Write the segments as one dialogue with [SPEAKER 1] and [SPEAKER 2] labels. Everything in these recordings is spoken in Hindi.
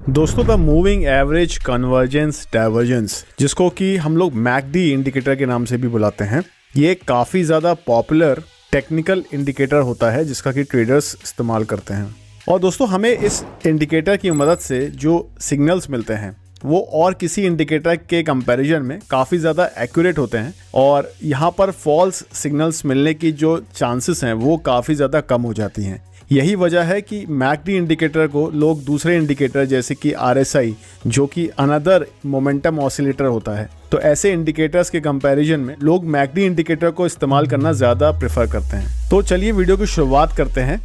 [SPEAKER 1] दोस्तों the moving average convergence divergence, जिसको कि हम लोग मैकडी इंडिकेटर के नाम से भी बुलाते हैं, ये काफ़ी ज़्यादा पॉपुलर टेक्निकल इंडिकेटर होता है जिसका कि ट्रेडर्स इस्तेमाल करते हैं। और दोस्तों हमें इस इंडिकेटर की मदद से जो सिग्नल्स मिलते हैं वो और किसी इंडिकेटर के कंपैरिजन में काफ़ी ज़्यादा एक्यूरेट होते हैं और यहाँ पर फॉल्स सिग्नल्स मिलने की जो चांसेस हैं वो काफ़ी ज़्यादा कम हो जाती हैं। यही वजह है कि मैकडी इंडिकेटर को लोग दूसरे इंडिकेटर जैसे कि RSI, जो कि अनदर मोमेंटम ऑसिलेटर होता है, तो ऐसे इंडिकेटर्स के कंपैरिजन में लोग मैकडी इंडिकेटर को इस्तेमाल करना ज़्यादा प्रेफर करते हैं। तो चलिए वीडियो की शुरुआत करते हैं।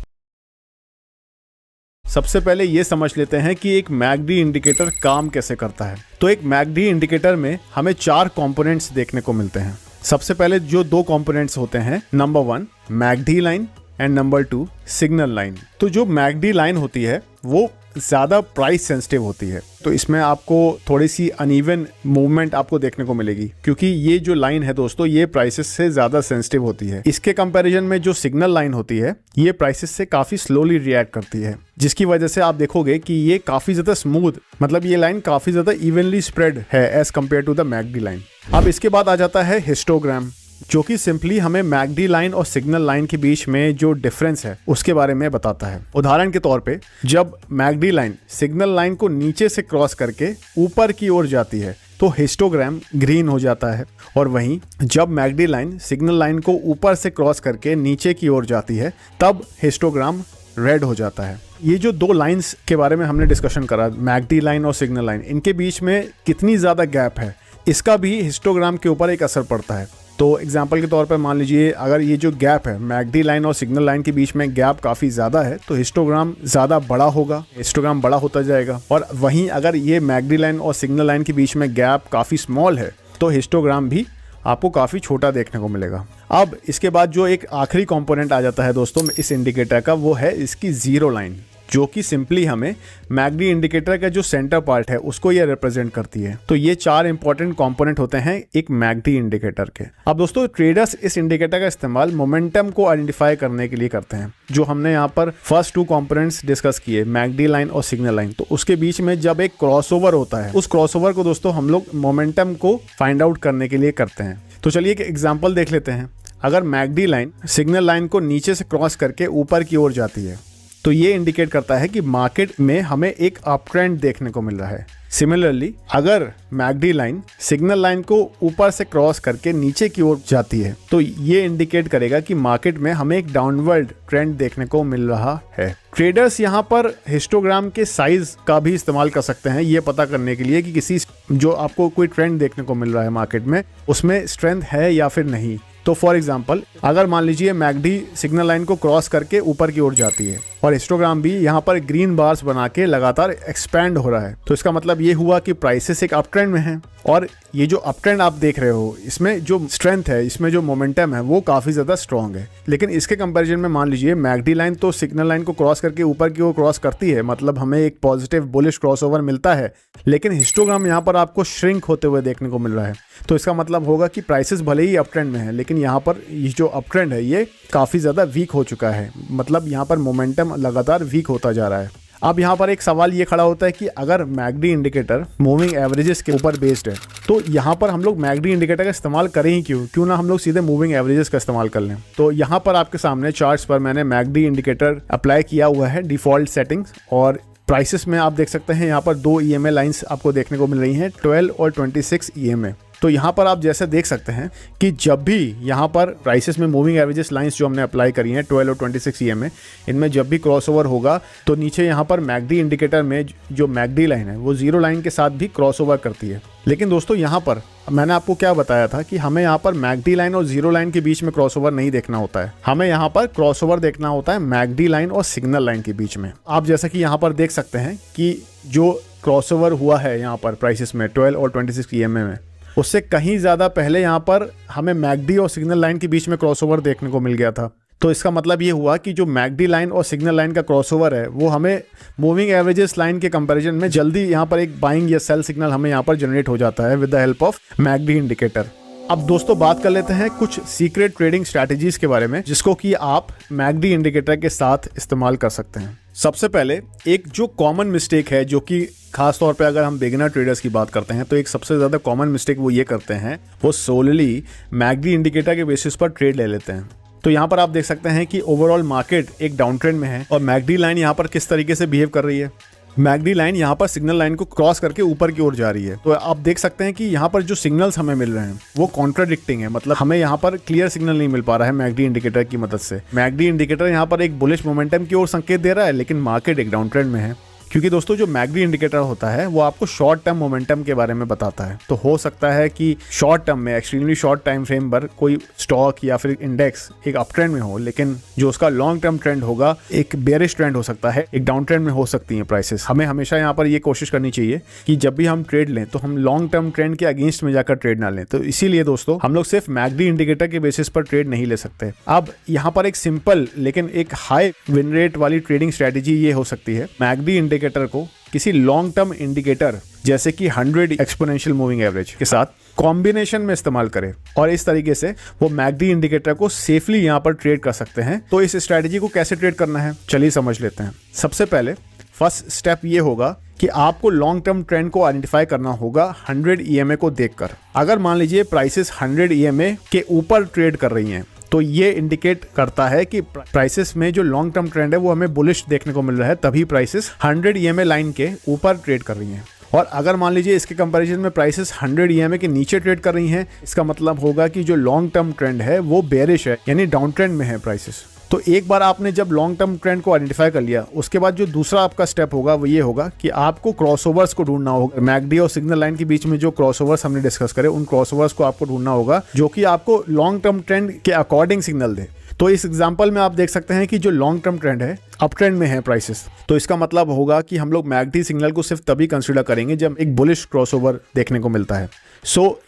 [SPEAKER 1] सबसे पहले ये समझ लेते हैं कि एक मैकडी इंडिकेटर काम कैसे करता है। तो एक मैकडी इंडिकेटर में हमें 4 कंपोनेंट्स देखने को मिलते हैं। सबसे पहले जो 2 कंपोनेंट्स होते हैं, number 1 McD line and number 2 signal line. तो जो मैकडी लाइन होती है वो ज़्यादा प्राइस सेंसिटिव होती है, तो इसमें आपको थोड़ी सी अनइवन मूवमेंट आपको देखने को मिलेगी क्योंकि ये जो लाइन है दोस्तों ये प्राइसेस से ज़्यादा सेंसिटिव होती है। इसके कंपैरिजन में जो सिग्नल लाइन होती है ये प्राइसेस से काफ़ी स्लोली रिएक्ट करती है, जिसकी वजह से आप देखोगे कि ये काफ़ी ज़्यादा स्मूथ, मतलब ये लाइन काफ़ी ज़्यादा इवनली स्प्रेड है as compare to the MACD line. अब इसके बाद आ जाता है हिस्टोग्राम, जो कि सिंपली हमें मैकडी लाइन और सिग्नल लाइन के बीच में जो डिफरेंस है उसके बारे में बताता है। उदाहरण के तौर पे जब मैकडी लाइन सिग्नल लाइन को नीचे से क्रॉस करके ऊपर की ओर जाती है तो हिस्टोग्राम ग्रीन हो जाता है, और वहीं जब मैकडी लाइन सिग्नल लाइन को ऊपर से क्रॉस करके नीचे की ओर जाती है तब हिस्टोग्राम रेड हो जाता है। ये जो 2 लाइंस के बारे में हमने डिस्कशन करा, मैकडी लाइन और सिग्नल लाइन, इनके बीच में कितनी ज़्यादा गैप है इसका भी हिस्टोग्राम के ऊपर एक असर पड़ता है। तो एग्जाम्पल के तौर पर मान लीजिए अगर ये जो गैप है मैकडी लाइन और सिग्नल लाइन के बीच में गैप काफ़ी ज़्यादा है तो हिस्टोग्राम ज़्यादा बड़ा होगा, हिस्टोग्राम बड़ा होता जाएगा। और वहीं अगर ये मैकडी लाइन और सिग्नल लाइन के बीच में गैप काफ़ी स्मॉल है तो हिस्टोग्राम भी आपको काफ़ी छोटा देखने को मिलेगा। अब इसके बाद जो एक आखिरी कंपोनेंट आ जाता है दोस्तों इस इंडिकेटर का, वो है इसकी ज़ीरो लाइन, जो कि सिंपली हमें मैकडी इंडिकेटर का जो सेंटर पार्ट है उसको ये रिप्रेजेंट करती है। तो ये 4 इंपॉर्टेंट कंपोनेंट होते हैं एक मैकडी इंडिकेटर के। अब दोस्तों ट्रेडर्स इस इंडिकेटर का इस्तेमाल मोमेंटम को आइडेंटिफाई करने के लिए करते हैं। जो हमने यहाँ पर फर्स्ट 2 कंपोनेंट्स डिस्कस किए, मैकडी लाइन और सिग्नल लाइन, तो उसके बीच में जब एक क्रॉसओवर होता है उस क्रॉसओवर को दोस्तों हम लोग मोमेंटम को फाइंड आउट करने के लिए करते हैं। तो चलिए एक एग्जाम्पल देख लेते हैं। अगर मैकडी लाइन सिग्नल लाइन को नीचे से क्रॉस करके ऊपर की ओर जाती है तो ये इंडिकेट करता है कि मार्केट में हमें एक अप ट्रेंड देखने को मिल रहा है। सिमिलरली अगर मैकडी लाइन सिग्नल लाइन को ऊपर से क्रॉस करके नीचे की ओर जाती है तो ये इंडिकेट करेगा कि मार्केट में हमें एक डाउनवर्ड ट्रेंड देखने को मिल रहा है। ट्रेडर्स यहाँ पर हिस्टोग्राम के साइज का भी इस्तेमाल कर सकते हैं ये पता करने के लिए कि किसी जो आपको कोई ट्रेंड देखने को मिल रहा है मार्केट में उसमें स्ट्रेंथ है या फिर नहीं। तो फॉर एग्जांपल अगर मान लीजिए मैकडी सिग्नल लाइन को क्रॉस करके ऊपर की ओर जाती है और हिस्टोग्राम भी यहाँ पर ग्रीन बार्स बना के लगातार एक्सपैंड हो रहा है, तो इसका मतलब ये हुआ कि प्राइसेस एक अप ट्रेंड में हैं। और ये जो अप ट्रेंड आप देख रहे हो इसमें जो स्ट्रेंथ है, इसमें जो मोमेंटम है वो काफ़ी ज़्यादा स्ट्रॉन्ग है। लेकिन इसके कंपैरिजन में मान लीजिए मैकडी लाइन तो सिग्नल लाइन को क्रॉस करके ऊपर की ओर क्रॉस करती है, मतलब हमें एक पॉजिटिव बुलिश क्रॉसओवर मिलता है, लेकिन हिस्टोग्राम यहाँ पर आपको श्रिंक होते हुए देखने को मिल रहा है। तो इसका मतलब होगा कि प्राइसेस भले ही अप ट्रेंड में है लेकिन यहाँ पर ये जो अप ट्रेंड है ये काफ़ी ज़्यादा वीक हो चुका है, मतलब यहाँ पर मोमेंटम लगातार वीक होता जा रहा है। अब यहाँ पर एक सवाल ये खड़ा होता है कि अगर मैकडी इंडिकेटर मूविंग एवरेजेस के ऊपर बेस्ड है तो यहाँ पर हम लोग मैकडी इंडिकेटर का इस्तेमाल करें ही क्यों ना हम लोग सीधे मूविंग एवरेजेस का इस्तेमाल कर लें। तो यहाँ पर आपके सामने चार्ट्स पर मैंने मैकडी इंडिकेटर अप्लाई किया हुआ है डिफ़ॉल्ट सेटिंग्स, और प्राइसेस में आप देख सकते हैं यहाँ पर 2 EMA लाइन्स आपको देखने को मिल रही हैं, 12 और 26 EMA। तो यहाँ पर आप जैसे देख सकते हैं कि जब भी यहाँ पर प्राइसेस में मूविंग एवरेजेस लाइंस जो हमने अप्लाई करी हैं 12 और 26 EMA, इनमें जब भी क्रॉसओवर होगा तो नीचे यहाँ पर मैकडी इंडिकेटर में जो मैकडी लाइन है वो ज़ीरो लाइन के साथ भी क्रॉसओवर करती है। लेकिन दोस्तों यहाँ पर मैंने आपको क्या बताया था कि हमें यहाँ पर मैकडी लाइन और ज़ीरो लाइन के बीच में क्रॉसओवर नहीं देखना होता है, हमें यहाँ पर क्रॉसओवर देखना होता है मैकडी लाइन और सिग्नल लाइन के बीच में। आप जैसा कि यहाँ पर देख सकते हैं कि जो क्रॉसओवर हुआ है यहाँ पर प्राइसेस में 12 और 26 EMA में, उससे कहीं ज़्यादा पहले यहाँ पर हमें मैकडी और सिग्नल लाइन के बीच में क्रॉसओवर देखने को मिल गया था। तो इसका मतलब ये हुआ कि जो मैकडी लाइन और सिग्नल लाइन का क्रॉसओवर है वो हमें मूविंग एवरेजेस लाइन के कंपैरिजन में जल्दी यहाँ पर एक बाइंग या सेल सिग्नल हमें यहाँ पर जनरेट हो जाता है with the help of McD indicator. अब दोस्तों बात कर लेते हैं कुछ सीक्रेट ट्रेडिंग स्ट्रैटेजीज के बारे में जिसको कि आप मैकडी इंडिकेटर के साथ इस्तेमाल कर सकते हैं। सबसे पहले एक जो कॉमन मिस्टेक है, जो कि खास तौर पे अगर हम बिगिनर ट्रेडर्स की बात करते हैं, तो एक सबसे ज़्यादा कॉमन मिस्टेक वो ये करते हैं, वो सोलली मैकडी इंडिकेटर के बेसिस पर ट्रेड ले लेते हैं। तो यहाँ पर आप देख सकते हैं कि ओवरऑल मार्केट एक डाउन ट्रेंड में है और मैकडी लाइन यहाँ पर किस तरीके से बिहेव कर रही है। मैकडी लाइन यहाँ पर सिग्नल लाइन को क्रॉस करके ऊपर की ओर जा रही है। तो आप देख सकते हैं कि यहाँ पर जो सिग्नल्स हमें मिल रहे हैं वो कॉन्ट्राडिक्टिंग है, मतलब हमें यहाँ पर क्लियर सिग्नल नहीं मिल पा रहा है मैकडी इंडिकेटर की मदद से। मैकडी इंडिकेटर यहाँ पर एक बुलिश मोमेंटम की ओर संकेत दे रहा है, लेकिन मार्केट एक डाउन ट्रेंड में है। क्योंकि दोस्तों जो मैकडी इंडिकेटर होता है वो आपको शॉर्ट टर्म मोमेंटम के बारे में बताता है। तो हो सकता है कि शॉर्ट टर्म में, एक्सट्रीमली शॉर्ट टाइम फ्रेम पर कोई स्टॉक या फिर इंडेक्स एक अप ट्रेंड में हो, लेकिन जो उसका लॉन्ग टर्म ट्रेंड होगा एक बेयरिश ट्रेंड हो सकता है, एक डाउन ट्रेंड में हो सकती है प्राइसेस। हमें हमेशा यहाँ पर ये कोशिश करनी चाहिए कि जब भी हम ट्रेड लें तो हम लॉन्ग टर्म ट्रेंड के अगेंस्ट में जाकर ट्रेड ना लें। तो इसीलिए दोस्तों हम लोग सिर्फ मैकडी इंडिकेटर के बेसिस पर ट्रेड नहीं ले सकते। अब यहाँ पर एक सिंपल लेकिन एक हाई विन रेट वाली ट्रेडिंग स्ट्रेटेजी ये हो सकती है, मैकडी इंडिकेटर को किसी लॉन्ग टर्म इंडिकेटर जैसे कि 100 एक्सपोनेंशियल मूविंग एवरेज के साथ कॉम्बिनेशन में इस्तेमाल करें और इस तरीके से वो मैकडी इंडिकेटर को सेफली यहाँ पर ट्रेड कर सकते हैं। तो इस स्ट्रेटजी को कैसे ट्रेड करना है चलिए समझ लेते हैं। सबसे पहले फर्स्ट स्टेप ये होगा कि आपको लॉन्ग टर्म ट्रेंड को आइडेंटिफाई करना होगा 100 EMA को देखकर। अगर मान लीजिए प्राइसेस 100 EMA के ऊपर ट्रेड कर रही हैं तो ये इंडिकेट करता है कि प्राइसेस में जो लॉन्ग टर्म ट्रेंड है वो हमें बुलिश देखने को मिल रहा है, तभी प्राइसेस 100 EMA लाइन के ऊपर ट्रेड कर रही हैं। और अगर मान लीजिए इसके कंपैरिजन में प्राइसेस 100 EMA के नीचे ट्रेड कर रही हैं, इसका मतलब होगा कि जो लॉन्ग टर्म ट्रेंड है वो बेयरिश है, यानी डाउन ट्रेंड में है प्राइसेस। तो एक बार आपने जब लॉन्ग टर्म ट्रेंड को आइडेंटिफाई कर लिया, उसके बाद जो दूसरा आपका स्टेप होगा वो ये होगा कि आपको क्रॉसओवर्स को ढूंढना होगा। मैकडी और सिग्नल लाइन के बीच में जो क्रॉसओवर्स हमने डिस्कस करे, उन क्रॉसओवर्स को आपको ढूंढना होगा जो कि आपको लॉन्ग टर्म ट्रेंड के अकॉर्डिंग सिग्नल दे। तो इस एग्जांपल में आप देख सकते हैं कि जो लॉन्ग टर्म ट्रेंड है अप ट्रेंड में है प्राइसेस, तो इसका मतलब होगा कि हम लोग मैकडी सिग्नल को सिर्फ तभी कंसीडर करेंगे जब एक बुलिश क्रॉसओवर देखने को मिलता है।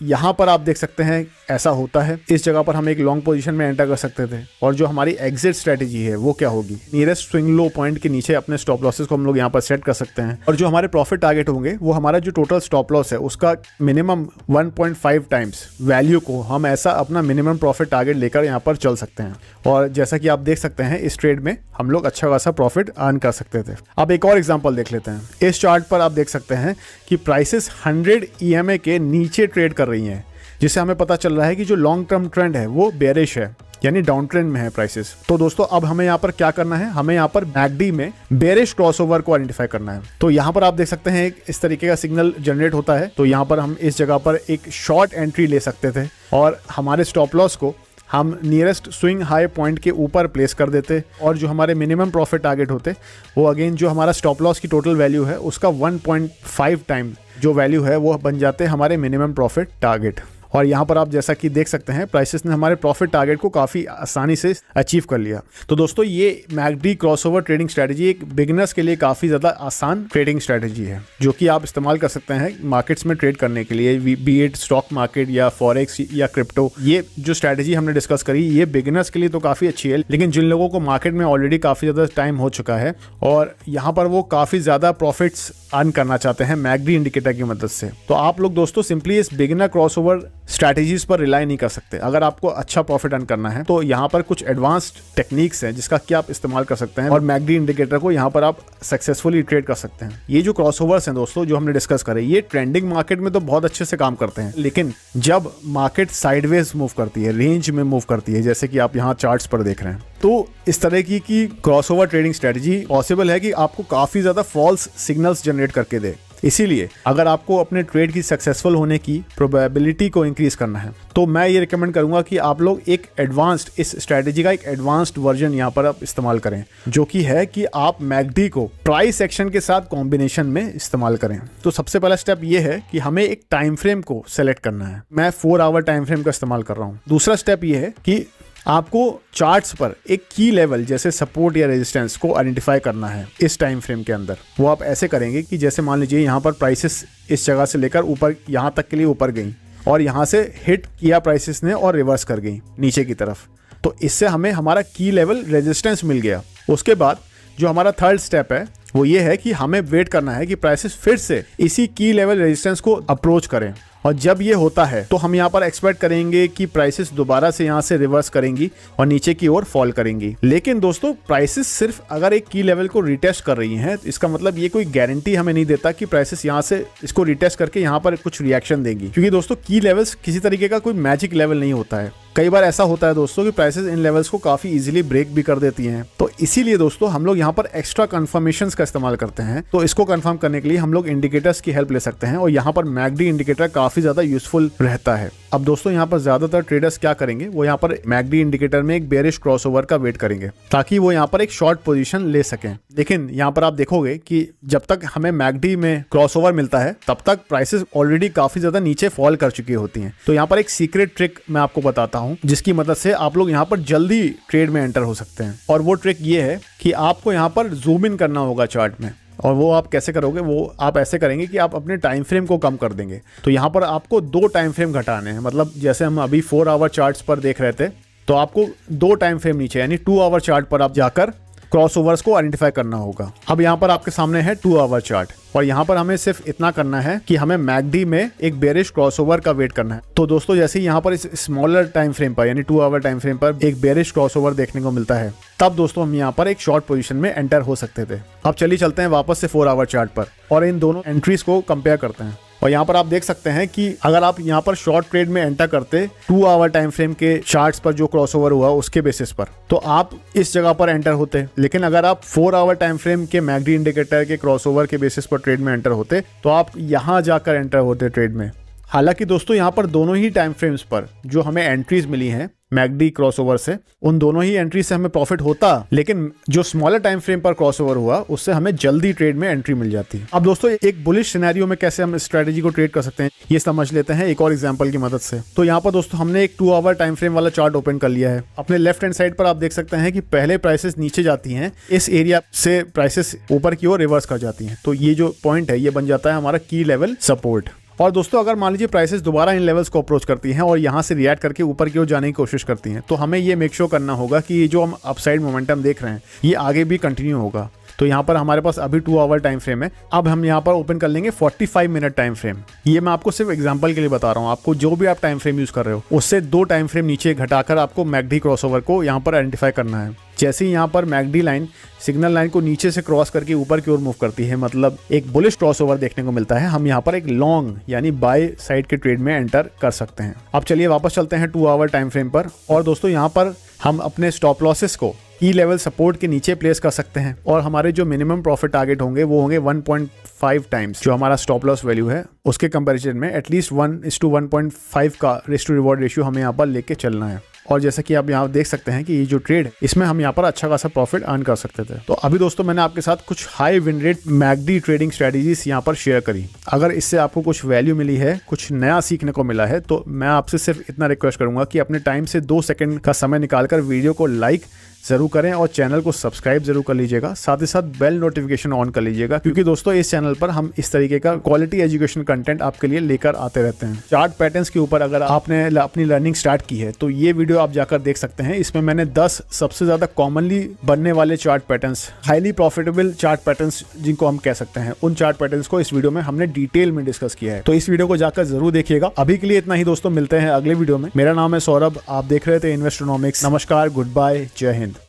[SPEAKER 1] यहाँ पर आप देख सकते हैं ऐसा होता है। इस जगह पर हम एक लॉन्ग पोजीशन में एंटर कर सकते थे और जो हमारी एग्जिट स्ट्रेटेजी है वो क्या होगी, नियरेस्ट स्विंग लो पॉइंट के नीचे अपने स्टॉप लॉसेस को हम लोग यहाँ पर सेट कर सकते हैं और जो हमारे प्रॉफिट टारगेट होंगे वो हमारा जो टोटल स्टॉप लॉस है उसका मिनिमम 1.5 टाइम्स वैल्यू को हम ऐसा अपना मिनिमम प्रॉफिट टारगेट लेकर यहाँ पर चल सकते हैं। और जैसा कि आप देख सकते हैं इस ट्रेड में हम लोग अच्छा खासा प्रॉफिट अर्न कर सकते थे। अब एक और एग्जांपल देख लेते हैं। इस चार्ट पर आप देख सकते हैं कि प्राइसेस 100 EMA के नीचे ट्रेड कर रही हैं, जिससे हमें पता चल रहा है कि जो लॉन्ग टर्म ट्रेंड है वो बेयरिश है, यानी डाउन ट्रेंड में है प्राइसेस। तो दोस्तों अब हमें यहाँ पर क्या करना है, हमें यहाँ पर मैकडी में बेयरिश क्रॉसओवर को आइडेंटिफाई करना है। तो यहाँ पर आप देख सकते हैं एक इस तरीके का सिग्नल जनरेट होता है। तो यहाँ पर हम इस जगह पर एक शॉर्ट एंट्री ले सकते थे और हमारे स्टॉप लॉस को हम नियरेस्ट स्विंग हाई पॉइंट के ऊपर प्लेस कर देते और जो हमारे मिनिमम प्रॉफिट टारगेट होते वो अगेन जो हमारा स्टॉप लॉस की टोटल वैल्यू है उसका 1.5 टाइम जो वैल्यू है वो बन जाते हमारे मिनिमम प्रॉफिट टारगेट। और यहाँ पर आप जैसा कि देख सकते हैं प्राइसेस ने हमारे प्रॉफिट टारगेट को काफ़ी आसानी से अचीव कर लिया। तो दोस्तों ये मैकडी क्रॉसओवर ट्रेडिंग स्ट्रेटजी एक बिगिनर्स के लिए काफ़ी ज़्यादा आसान ट्रेडिंग स्ट्रेटजी है जो कि आप इस्तेमाल कर सकते हैं मार्केट्स में ट्रेड करने के लिए, बी इट स्टॉक मार्केट या फॉरेक्स या क्रिप्टो। ये जो स्ट्रेटजी हमने डिस्कस करी ये बिगिनर्स के लिए तो काफ़ी अच्छी है, लेकिन जिन लोगों को मार्केट में ऑलरेडी काफ़ी ज़्यादा टाइम हो चुका है और यहाँ पर वो काफ़ी ज़्यादा प्रॉफिट्स अर्न करना चाहते हैं मैकडी इंडिकेटर की मदद से, तो आप लोग दोस्तों सिंपली इस बिगिनर क्रॉसओवर स्ट्रैटेजीज पर रिलाई नहीं कर सकते। अगर आपको अच्छा प्रॉफिट अर्न करना है तो यहाँ पर कुछ एडवांस्ड टेक्निक्स हैं जिसका कि आप इस्तेमाल कर सकते हैं और मैकडी इंडिकेटर को यहाँ पर आप सक्सेसफुली ट्रेड कर सकते हैं। ये जो क्रॉसओवर्स हैं दोस्तों जो हमने डिस्कस करे, ये ट्रेंडिंग मार्केट में तो बहुत अच्छे से काम करते हैं, लेकिन जब मार्केट साइडवेज मूव करती है, रेंज में मूव करती है, जैसे कि आप यहाँ चार्ट्स पर देख रहे हैं, तो इस तरह की क्रॉसओवर ट्रेडिंग स्ट्रेटजी पॉसिबल है कि आपको काफी ज्यादा फॉल्स सिग्नल्स जनरेट करके दे। इसीलिए अगर आपको अपने ट्रेड की सक्सेसफुल होने की प्रोबेबिलिटी को इंक्रीज करना है तो मैं ये रिकमेंड करूंगा कि आप लोग एक एडवांस्ड इस स्ट्रेटजी का एक एडवांस्ड वर्जन यहाँ पर आप इस्तेमाल करें, जो कि है कि आप मैकडी को प्राइस एक्शन के साथ कॉम्बिनेशन में इस्तेमाल करें। तो सबसे पहला स्टेप ये है कि हमें एक टाइम फ्रेम को सेलेक्ट करना है। मैं 4 आवर टाइम फ्रेम का इस्तेमाल कर रहा हूँ। दूसरा स्टेप ये है कि आपको चार्ट्स पर एक की लेवल जैसे सपोर्ट या रेजिस्टेंस को आइडेंटिफाई करना है इस टाइम फ्रेम के अंदर। वो आप ऐसे करेंगे कि जैसे मान लीजिए यहाँ पर प्राइसेस इस जगह से लेकर ऊपर यहाँ तक के लिए ऊपर गई और यहाँ से हिट किया प्राइसेस ने और रिवर्स कर गई नीचे की तरफ, तो इससे हमें हमारा की लेवल रेजिस्टेंस मिल गया। उसके बाद जो हमारा थर्ड स्टेप है वो ये है कि हमें वेट करना है कि प्राइसेस फिर से इसी की लेवल रेजिस्टेंस को अप्रोच करें और जब ये होता है तो हम यहाँ पर एक्सपेक्ट करेंगे कि प्राइसेस दोबारा से यहाँ से रिवर्स करेंगी और नीचे की ओर फॉल करेंगी। लेकिन दोस्तों प्राइसेस सिर्फ अगर एक की लेवल को रिटेस्ट कर रही हैं, इसका मतलब ये कोई गारंटी हमें नहीं देता कि प्राइसेस यहाँ से इसको रिटेस्ट करके यहाँ पर कुछ रिएक्शन देंगी, क्योंकि दोस्तों की लेवल्स किसी तरीके का कोई मैजिक लेवल नहीं होता है। कई बार ऐसा होता है दोस्तों कि प्राइसेस इन लेवल्स को काफी इजीली ब्रेक भी कर देती हैं। तो इसीलिए दोस्तों हम लोग यहाँ पर एक्स्ट्रा कंफर्मेशंस का इस्तेमाल करते हैं। तो इसको कंफर्म करने के लिए हम लोग इंडिकेटर्स की हेल्प ले सकते हैं और यहाँ पर मैकडी इंडिकेटर काफी ज्यादा यूजफुल रहता है। अब दोस्तों यहाँ पर ज्यादातर ट्रेडर्स क्या करेंगे, वो यहाँ पर मैकडी इंडिकेटर में एक बेरिश क्रॉसओवर का वेट करेंगे ताकि वो यहाँ पर एक शॉर्ट पोजीशन ले सकें। लेकिन यहाँ पर आप देखोगे कि जब तक हमें मैकडी में क्रॉसओवर मिलता है तब तक प्राइसेस ऑलरेडी काफी ज्यादा नीचे फॉल कर चुकी होती हैं। तो यहाँ पर एक सीक्रेट ट्रिक मैं आपको बताता हूँ जिसकी मदद से आप लोग यहाँ पर जल्दी ट्रेड में एंटर हो सकते हैं। और वो ट्रिक ये है कि आपको यहाँ पर जूम इन करना होगा चार्ट में। और वो आप कैसे करोगे, वो आप ऐसे करेंगे कि आप अपने टाइम फ्रेम को कम कर देंगे। तो यहाँ पर आपको 2 टाइम फ्रेम घटाने हैं। मतलब जैसे हम अभी 4 आवर चार्ट्स पर देख रहे थे, तो आपको 2 टाइम फ्रेम नीचे यानी 2 आवर चार्ट पर आप जाकर क्रॉसओवर्स को आइडेंटिफाई करना होगा। अब यहाँ पर आपके सामने है 2 आवर चार्ट और यहाँ पर हमें सिर्फ इतना करना है कि हमें मैकडी में एक बेरिश क्रॉसओवर का वेट करना है। तो दोस्तों जैसे यहाँ पर इस स्मॉलर टाइम फ्रेम पर यानी 2 आवर टाइम फ्रेम पर एक बेरिश क्रॉसओवर देखने को मिलता है, तब दोस्तों हम यहाँ पर एक शॉर्ट पोजीशन में एंटर हो सकते थे। अब चलिए चलते हैं वापस से 4 आवर चार्ट पर और इन दोनों एंट्रीज को कंपेयर करते हैं। और यहाँ पर आप देख सकते हैं कि अगर आप यहाँ पर शॉर्ट ट्रेड में एंटर करते 2 आवर टाइम फ्रेम के चार्ट्स पर जो क्रॉसओवर हुआ उसके बेसिस पर, तो आप इस जगह पर एंटर होते। लेकिन अगर आप 4 आवर टाइम फ्रेम के मैकडी इंडिकेटर के क्रॉसओवर के बेसिस पर ट्रेड में एंटर होते तो आप यहाँ जाकर एंटर होते ट्रेड में। हालांकि दोस्तों यहाँ पर दोनों ही टाइम फ्रेम्स पर जो हमें एंट्रीज मिली हैं मैकडी क्रॉसओवर से, उन दोनों ही एंट्री से हमें प्रॉफिट होता, लेकिन जो स्मॉलर टाइम फ्रेम पर क्रॉसओवर हुआ उससे हमें जल्दी ट्रेड में एंट्री मिल जाती है। अब दोस्तों एक बुलिश सिनेरियो में कैसे हम स्ट्रेटेजी को ट्रेड कर सकते हैं ये समझ लेते हैं एक और एग्जांपल की मदद से। तो यहाँ पर दोस्तों हमने एक 2 आवर टाइम फ्रेम वाला चार्ट ओपन कर लिया है। अपने लेफ्ट हैंड साइड पर आप देख सकते हैं कि पहले प्राइसेस नीचे जाती हैं, इस एरिया से प्राइसेस ऊपर की ओर रिवर्स कर जाती हैं। तो ये जो पॉइंट है ये बन जाता है हमारा की लेवल सपोर्ट। और दोस्तों अगर मान लीजिए प्राइसेस दोबारा इन लेवल्स को अप्रोच करती हैं और यहाँ से रिएक्ट करके ऊपर की ओर जाने की कोशिश करती हैं, तो हमें ये मेक श्योर करना होगा कि ये जो हम अपसाइड मोमेंटम देख रहे हैं ये आगे भी कंटिन्यू होगा। तो यहाँ पर हमारे पास अभी 2 आवर टाइम फ्रेम है। अब हम यहाँ पर ओपन कर लेंगे 45 मिनट टाइम फ्रेम। ये मैं आपको सिर्फ एग्जांपल के लिए बता रहा हूँ। आपको जो भी आप टाइम फ्रेम यूज कर रहे हो उससे 2 टाइम फ्रेम नीचे घटाकर आपको मैकडी क्रॉसओवर को यहाँ पर आइडेंटिफाई करना है। जैसे ही यहाँ पर मैकडी लाइन सिग्नल लाइन को नीचे से क्रॉस करके ऊपर की ओर मूव करती है, मतलब एक बुलिश क्रॉसओवर देखने को मिलता है, हम यहाँ पर एक लॉन्ग यानी बाय साइड के ट्रेड में एंटर कर सकते हैं। अब चलिए वापस चलते हैं 2 आवर टाइम फ्रेम पर और दोस्तों यहाँ पर हम अपने स्टॉप लॉसेस को की लेवल सपोर्ट के नीचे प्लेस कर सकते हैं और हमारे जो मिनिमम प्रॉफिट टारगेट होंगे वो होंगे 1.5 टाइम्स जो हमारा स्टॉप लॉस वैल्यू है उसके कंपैरिजन में एटलीस्ट 1:1.5 का रिस्क टू रिवॉर्ड रेशियो हमें यहाँ पर लेके चलना है। और जैसा कि आप यहाँ देख सकते हैं कि ये जो ट्रेड इसमें हम यहाँ पर अच्छा खासा प्रॉफिट अर्न कर सकते थे। तो अभी दोस्तों मैंने आपके साथ कुछ high win rate McD trading strategies यहाँ पर शेयर करी। अगर इससे आपको कुछ वैल्यू मिली है, कुछ नया सीखने को मिला है, तो मैं आपसे सिर्फ इतना रिक्वेस्ट करूंगा कि अपने टाइम से 2 सेकंड का समय निकालकर वीडियो को लाइक जरूर करें और चैनल को सब्सक्राइब जरूर कर लीजिएगा। साथ ही साथ बेल नोटिफिकेशन ऑन कर लीजिएगा, क्योंकि दोस्तों इस चैनल पर हम इस तरीके का क्वालिटी एजुकेशन कंटेंट आपके लिए लेकर आते रहते हैं। चार्ट पैटर्न्स के ऊपर अगर आपने अपनी लर्निंग स्टार्ट की है तो ये वीडियो आप जाकर देख सकते हैं। इसमें मैंने 10 सबसे ज्यादा कॉमनली बनने वाले chart patterns, highly profitable chart patterns जिनको हम कह सकते हैं, उन चार्ट पैटर्न्स को इस वीडियो में हमने डिटेल में डिस्कस किया है। तो इस वीडियो को जाकर जरूर देखिएगा। अभी के लिए इतना ही दोस्तों, मिलते हैं अगले वीडियो में। मेरा नाम है सौरभ, आप देख रहे थे इन्वेस्टोनॉमिक्स। नमस्कार, गुड बाय, जय हिंद।